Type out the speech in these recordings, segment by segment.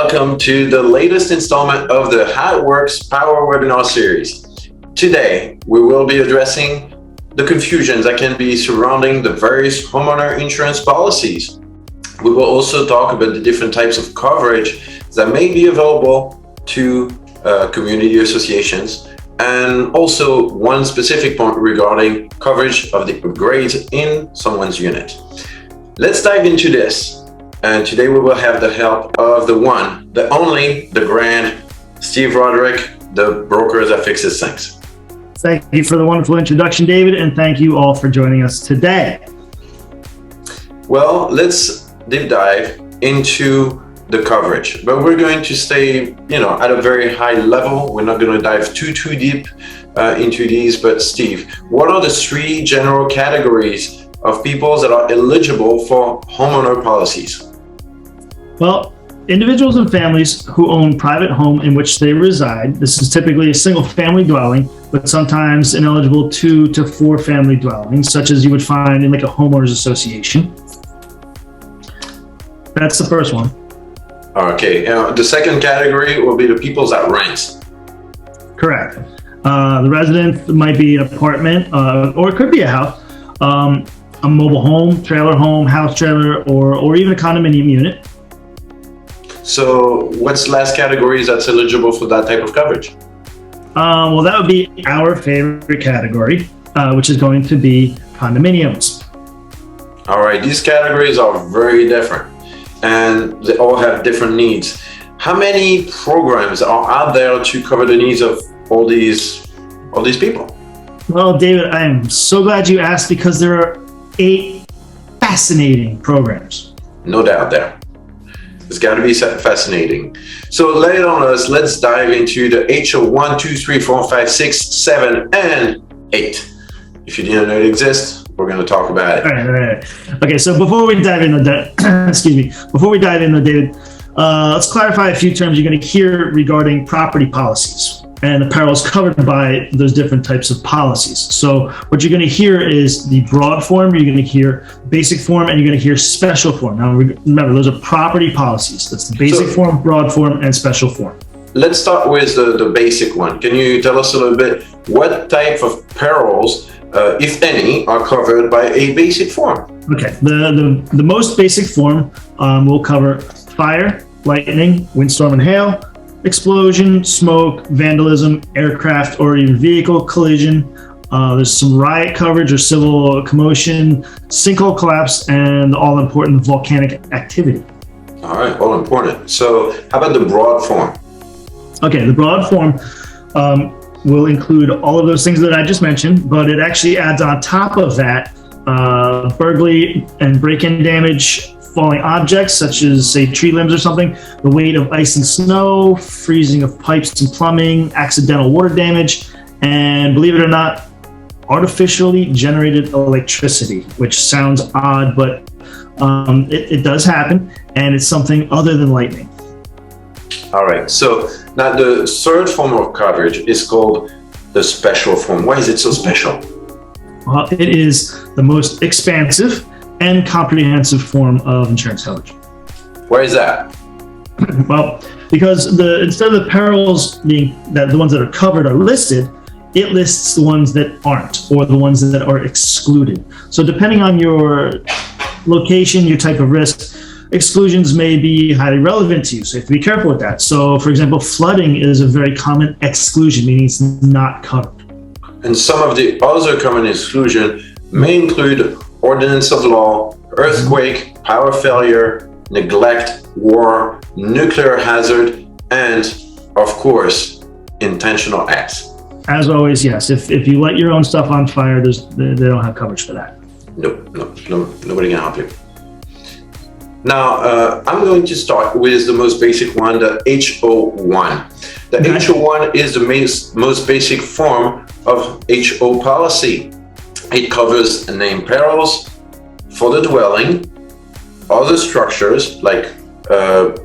welcome to the latest installment of the How It Works Power Webinar Series. Today, we will be addressing the confusions that can be surrounding the various homeowner insurance policies. We will also talk about the different types of coverage that may be available to community associations, and also one specific point regarding coverage of the upgrades in someone's unit. Let's dive into this. And today we will have the help of the one, the only, the grand Steve Roderick, the broker that fixes things. Thank you for the wonderful introduction, David, and thank you all for joining us today. Well, let's deep dive into the coverage, but we're going to stay, at a very high level. We're not going to dive too deep into these. But Steve, what are the three general categories of people that are eligible for homeowner policies? Well, individuals and families who own private home in which they reside. This is typically a single family dwelling, but sometimes ineligible 2 to 4 family dwellings, such as you would find in like a homeowners association. That's the first one. Okay, the second category will be the people that rent. Correct. The resident might be an apartment, or it could be a house, a mobile home, trailer home, house trailer, or even a condominium unit. So what's the last category that's eligible for that type of coverage? Well, that would be our favorite category, which is going to be condominiums. All right, these categories are very different and they all have different needs. How many programs are out there to cover the needs of all these people? Well, David, I am so glad you asked, because there are 8 fascinating programs. No doubt there. It's got to be fascinating. So lay it on us. Let's dive into the H1, 2, 3, 4, 5, 6, 7, and 8. If you didn't know it exists, we're going to talk about it. All right. Okay, so before we dive into that, David, let's clarify a few terms you're going to hear regarding property policies and the perils covered by those different types of policies. So what you're going to hear is the broad form, you're going to hear basic form, and you're going to hear special form. Now remember, those are property policies. That's the basic form, broad form, and special form. Let's start with the basic one. Can you tell us a little bit what type of perils, if any, are covered by a basic form? Okay, the most basic form will cover fire, lightning, windstorm and hail, explosion, smoke, vandalism, aircraft or even vehicle collision. There's some riot coverage or civil commotion, sinkhole collapse, and all important volcanic activity. All right, all important. So how about the broad form? Okay, the broad form will include all of those things that I just mentioned, but it actually adds on top of that burglary and break-in damage, falling objects such as, say, tree limbs or something, the weight of ice and snow, freezing of pipes and plumbing, accidental water damage, and believe it or not, artificially generated electricity, which sounds odd, but it does happen, and it's something other than lightning. All right, so now the third form of coverage is called the special form. Why is it so special? Well, it is the most expansive and comprehensive form of insurance coverage. Why is that? Well, because instead of the perils being that the ones that are covered are listed, it lists the ones that aren't, or the ones that are excluded. So depending on your location, your type of risk, exclusions may be highly relevant to you. So you have to be careful with that. So for example, flooding is a very common exclusion, meaning it's not covered. And some of the other common exclusion may include ordinance of law, earthquake, power failure, neglect, war, nuclear hazard, and of course, intentional acts. As always, yes. If you light your own stuff on fire, they don't have coverage for that. No, nobody can help you. Now, I'm going to start with the most basic one, the H01. The H01 is the most basic form of HO policy. It covers named perils for the dwelling, other structures like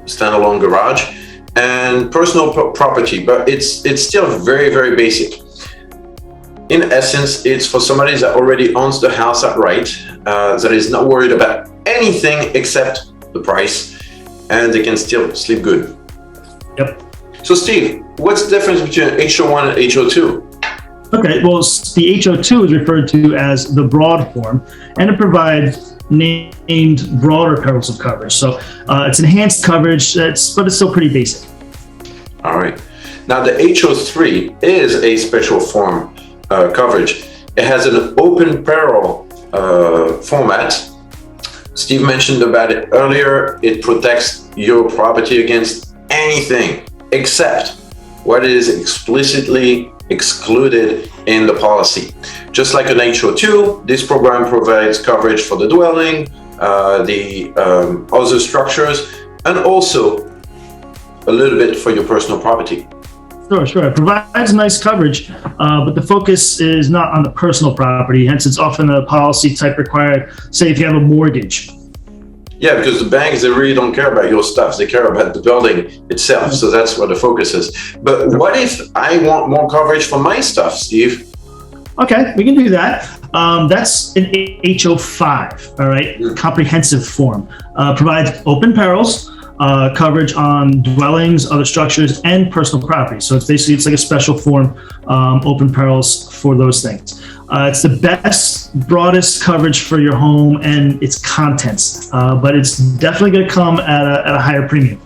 standalone garage, and personal property, but it's still very, very basic. In essence, it's for somebody that already owns the house outright, that is not worried about anything except the price, and they can still sleep good. Yep. So Steve, what's the difference between H1 and H02? Okay, well, the H02 is referred to as the broad form, and it provides named broader perils of coverage. So it's enhanced coverage, but it's still pretty basic. All right. Now the H03 is a special form coverage. It has an open peril format. Steve mentioned about it earlier. It protects your property against anything except what is explicitly excluded in the policy. Just like an H02, this program provides coverage for the dwelling, the other structures, and also a little bit for your personal property. Sure. It provides nice coverage, but the focus is not on the personal property. Hence, it's often a policy type required, say if you have a mortgage. Yeah, because the banks, they really don't care about your stuff. They care about the building itself. So that's what the focus is. But what if I want more coverage for my stuff, Steve? Okay, we can do that. That's an H05, all right? Comprehensive form. Provides open perils, coverage on dwellings, other structures, and personal property. So it's like a special form, open perils for those things. It's the best, broadest coverage for your home and its contents, but it's definitely going to come at a higher premium.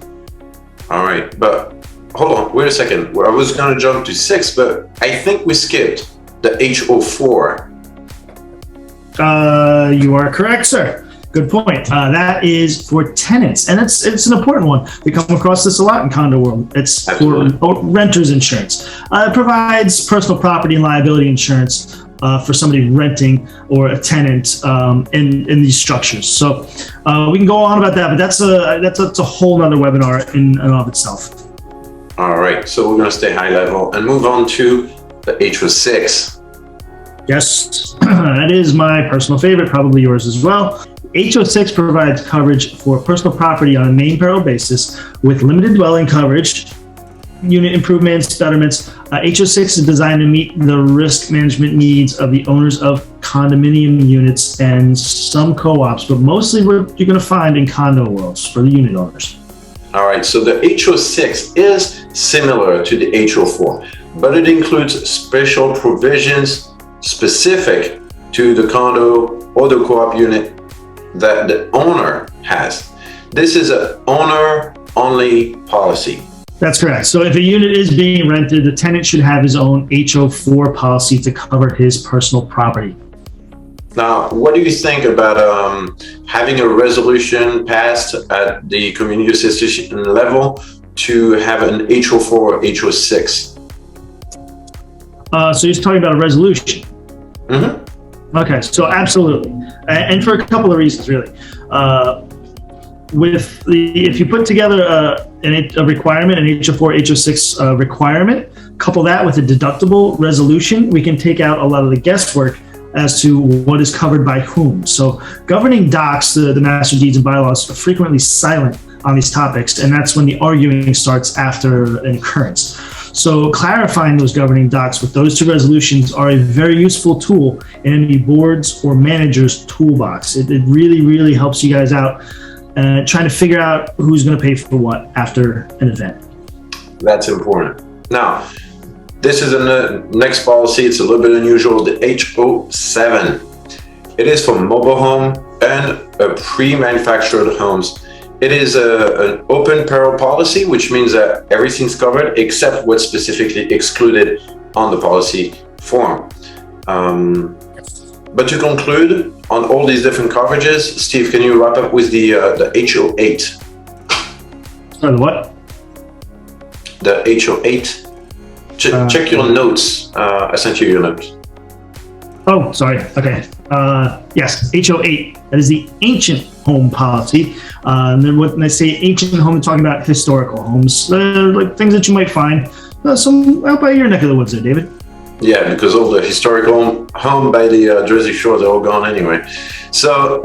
All right, but hold on, wait a second. Well, I was going to jump to 6, but I think we skipped the H04. You are correct, sir. Good point. That is for tenants, and it's an important one. We come across this a lot in condo world. It's Absolutely. for renters insurance. It provides personal property and liability insurance for somebody renting or a tenant in these structures. So we can go on about that, but that's a whole other webinar in and of itself. All right, so we're going to stay high level and move on to the H06. Yes, that is my personal favorite, probably yours as well. H06 provides coverage for personal property on a main peril basis with limited dwelling coverage, unit improvements, betterments. H06 is designed to meet the risk management needs of the owners of condominium units and some co-ops, but mostly what you're going to find in condo worlds for the unit owners. All right, so the H06 is similar to the H04, but it includes special provisions specific to the condo or the co-op unit that the owner has. This is an owner-only policy. That's correct. So if a unit is being rented, the tenant should have his own H04 policy to cover his personal property. Now, what do you think about having a resolution passed at the community association level to have an H04 or H06? So you're talking about a resolution? Mm-hmm. Okay, so absolutely. And for a couple of reasons, really. If you put together a requirement, an H04, H06 requirement, couple that with a deductible resolution, we can take out a lot of the guesswork as to what is covered by whom. So governing docs, the master deeds and bylaws, are frequently silent on these topics, and that's when the arguing starts after an occurrence. So clarifying those governing docs with those two resolutions are a very useful tool in any board's or manager's toolbox. It really, really helps you guys out trying to figure out who's going to pay for what after an event. That's important. Now, this is the next policy. It's a little bit unusual, the H07. It is for mobile home and pre-manufactured homes. It is an open peril policy, which means that everything's covered except what's specifically excluded on the policy form. But to conclude on all these different coverages, Steve, can you wrap up with the H08? Sorry, the what? The H08. Check your notes. I sent you your notes. Oh, sorry. Okay. Yes, H08. That is the ancient home policy. And then when I say ancient home, I'm talking about historical homes, like things that you might find some out by your neck of the woods there, David. Yeah, because all the historical home by the Jersey Shore, they're all gone anyway. So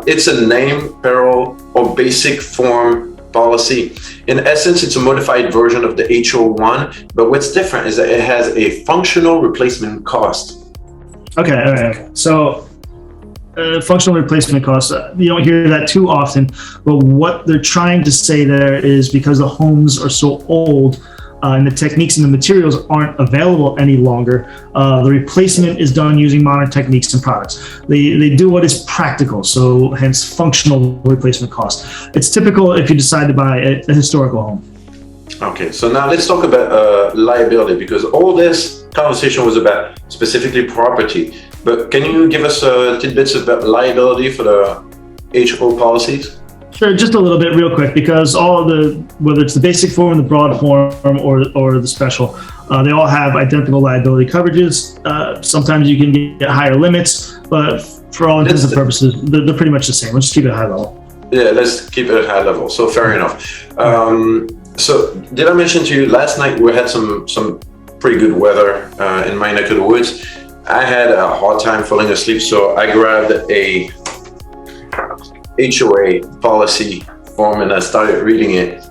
it's a name, peril, or basic form policy. In essence, it's a modified version of the H01, but what's different is that it has a functional replacement cost. Okay, all right. So functional replacement costs. You don't hear that too often, but what they're trying to say there is because the homes are so old and the techniques and the materials aren't available any longer, the replacement is done using modern techniques and products. They do what is practical, so hence functional replacement costs. It's typical if you decide to buy a historical home. Okay, so now let's talk about liability, because all this conversation was about specifically property. But can you give us tidbits about liability for the HO policies? Sure, just a little bit real quick, because all of the, whether it's the basic form, the broad form, or the special, they all have identical liability coverages. Sometimes you can get higher limits, but for all intents and purposes, they're pretty much the same. Let's just keep it high level. Yeah, let's keep it at high level. So fair enough. So did I mention to you last night we had some pretty good weather in my neck of the woods? I had a hard time falling asleep, so I grabbed a HOA policy form and I started reading it.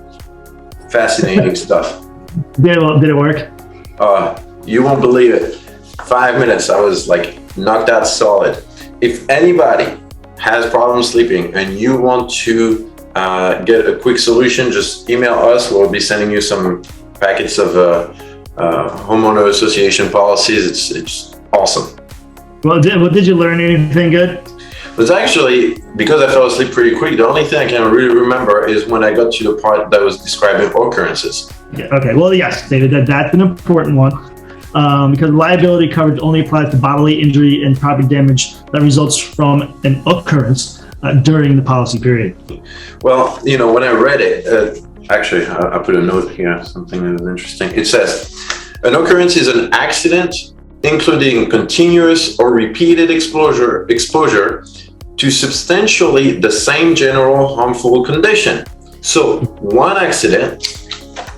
Fascinating stuff. Did it work? You won't believe it. 5 minutes, I was like knocked out solid. If anybody has problems sleeping and you want to get a quick solution, just email us. We'll be sending you some packets of homeowner association policies. It's awesome. Well, did you learn anything good? It was actually, because I fell asleep pretty quick, the only thing I can really remember is when I got to the part that was describing occurrences. Yeah, okay, well, yes, David, that's an important one. Because liability coverage only applies to bodily injury and property damage that results from an occurrence during the policy period. Well, when I read it, actually, I put a note here, something that is interesting. It says, an occurrence is an accident including continuous or repeated exposure to substantially the same general harmful condition. So one accident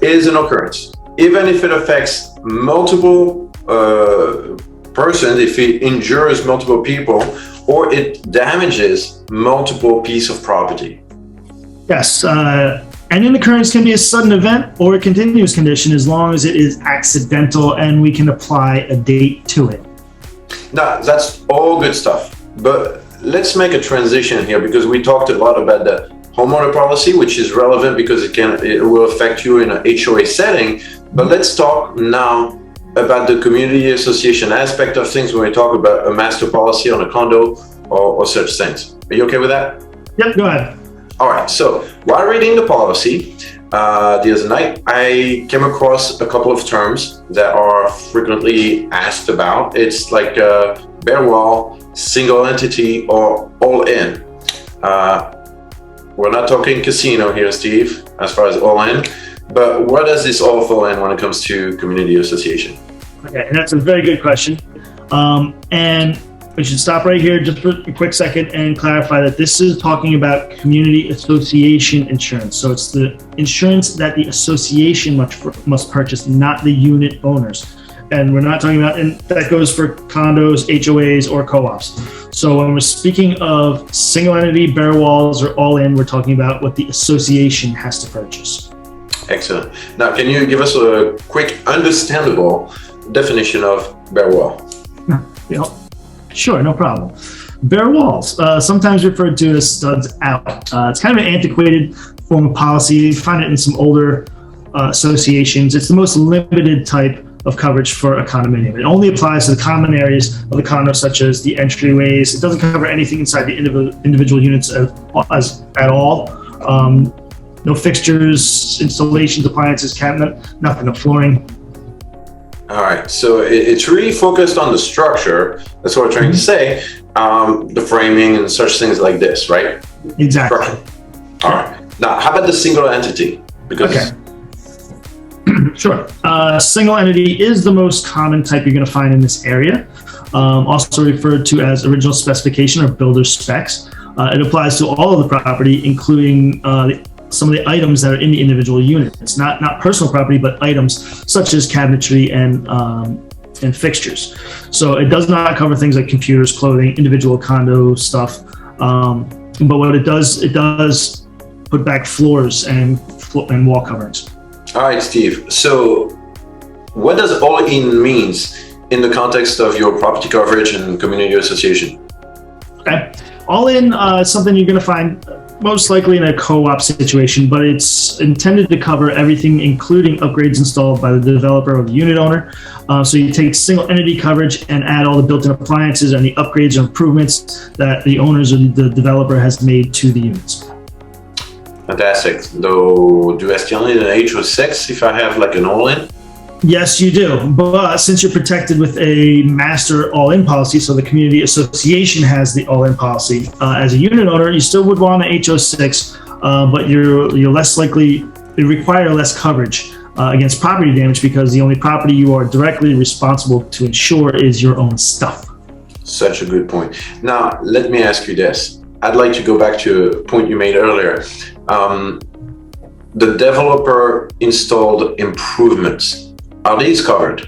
is an occurrence, even if it affects multiple persons, if it injures multiple people, or it damages multiple pieces of property. Yes, and an occurrence can be a sudden event or a continuous condition as long as it is accidental and we can apply a date to it. Now, that's all good stuff, but let's make a transition here because we talked a lot about the homeowner policy, which is relevant because it will affect you in an HOA setting. But let's talk now about the community association aspect of things when we talk about a master policy on a condo or such things. Are you okay with that? Yep, go ahead. All right, so while reading the policy the other night, I came across a couple of terms that are frequently asked about. It's like bare wall, single entity, or all in. We're not talking casino here, Steve, as far as all in, but where does this all fall in when it comes to community association? Okay, and that's a very good question. And we should stop right here just for a quick second and clarify that this is talking about community association insurance. So it's the insurance that the association must purchase, not the unit owners. And we're not talking about, and that goes for condos, HOAs, or co-ops. So when we're speaking of single entity, bare walls, or all in, we're talking about what the association has to purchase. Excellent. Now, can you give us a quick, understandable definition of bare wall? Yeah. Sure, no problem. Bare walls, sometimes referred to as studs out. It's kind of an antiquated form of policy. You find it in some older associations. It's the most limited type of coverage for a condominium. It only applies to the common areas of the condo, such as the entryways. It doesn't cover anything inside the individual units at all. No fixtures, installations, appliances, cabinet, nothing, no flooring. All right, so it's really focused on the structure. That's what we're trying to say. The framing and such things like this, right? Exactly. Structure. All right. Now, how about the single entity? Because okay. Sure. Single entity is the most common type you're going to find in this area. Also referred to as original specification or builder specs. It applies to all of the property, including some of the items that are in the individual unit. It's not personal property, but items such as cabinetry and fixtures. So it does not cover things like computers, clothing, individual condo stuff. But what it does put back floors and wall coverings. All right, Steve. So what does all in means in the context of your property coverage and community association? Okay. All in something you're going to find most likely in a co-op situation, but it's intended to cover everything, including upgrades installed by the developer or the unit owner. So you take single entity coverage and add all the built-in appliances and the upgrades or improvements that the owners or the developer has made to the units. Fantastic. Though, do I still need an H06 if I have like an all-in? Yes, you do. But since you're protected with a master all-in policy, so the community association has the all-in policy, as a unit owner, you still would want an H06, but you're less likely, you require less coverage against property damage because the only property you are directly responsible to insure is your own stuff. Such a good point. Now, let me ask you this. I'd like to go back to a point you made earlier. The developer installed improvements. Are these covered?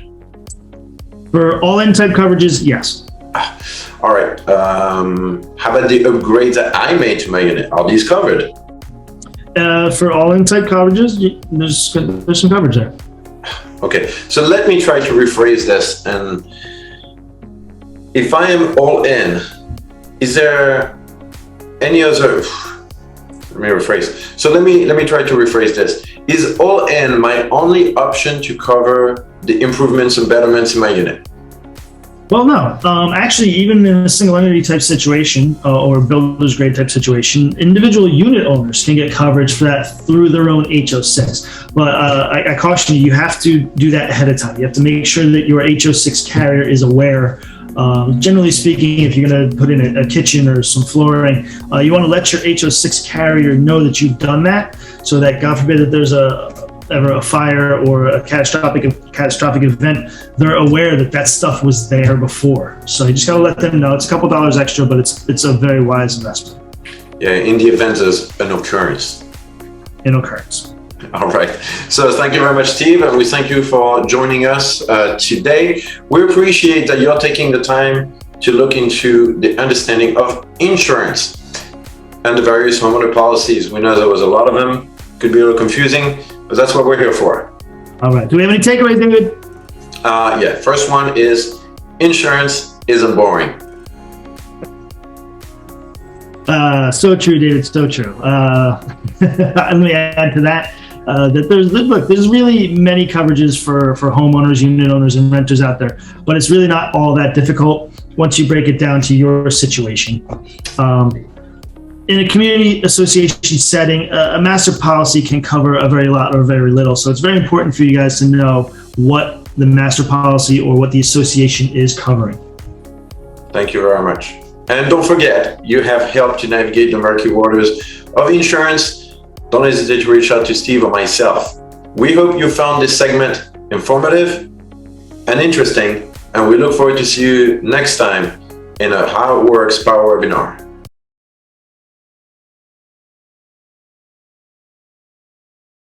For all-in type coverages, yes. All right. How about the upgrades that I made to my unit? Are these covered? For all-in type coverages, there's some coverage there. Okay. So let me try to rephrase this. And if I am all in, is there any other? Let me rephrase. So let me try to rephrase this. Is all in my only option to cover the improvements and betterments in my unit? Well, no. Actually, even in a single entity type situation or builder's grade type situation, individual unit owners can get coverage for that through their own H06. But I caution you, you have to do that ahead of time. You have to make sure that your H06 carrier is aware. Generally speaking, if you're going to put in a kitchen or some flooring, you want to let your H06 carrier know that you've done that, so that God forbid that there's ever a fire or a catastrophic event, they're aware that that stuff was there before. So you just got to let them know. It's a couple dollars extra, but it's a very wise investment. Yeah, in the event there's an occurrence. An occurrence. All right. So thank you very much, Steve, and we thank you for joining us today. We appreciate that you're taking the time to look into the understanding of insurance and the various homeowner policies. We know there was a lot of them. Could be a little confusing, but that's what we're here for. All right. Do we have any takeaways, David? Yeah. First one is insurance isn't boring. So true, David. So true. Let me add to that. That there's really many coverages for homeowners, unit owners, and renters out there, but it's really not all that difficult once you break it down to your situation. In a community association setting, a master policy can cover a very lot or very little. So it's very important for you guys to know what the master policy or what the association is covering. Thank you very much. And don't forget, you have helped to navigate the murky waters of insurance. Don't hesitate to reach out to Steve or myself. We hope you found this segment informative and interesting, and we look forward to see you next time in a How It Works Power webinar.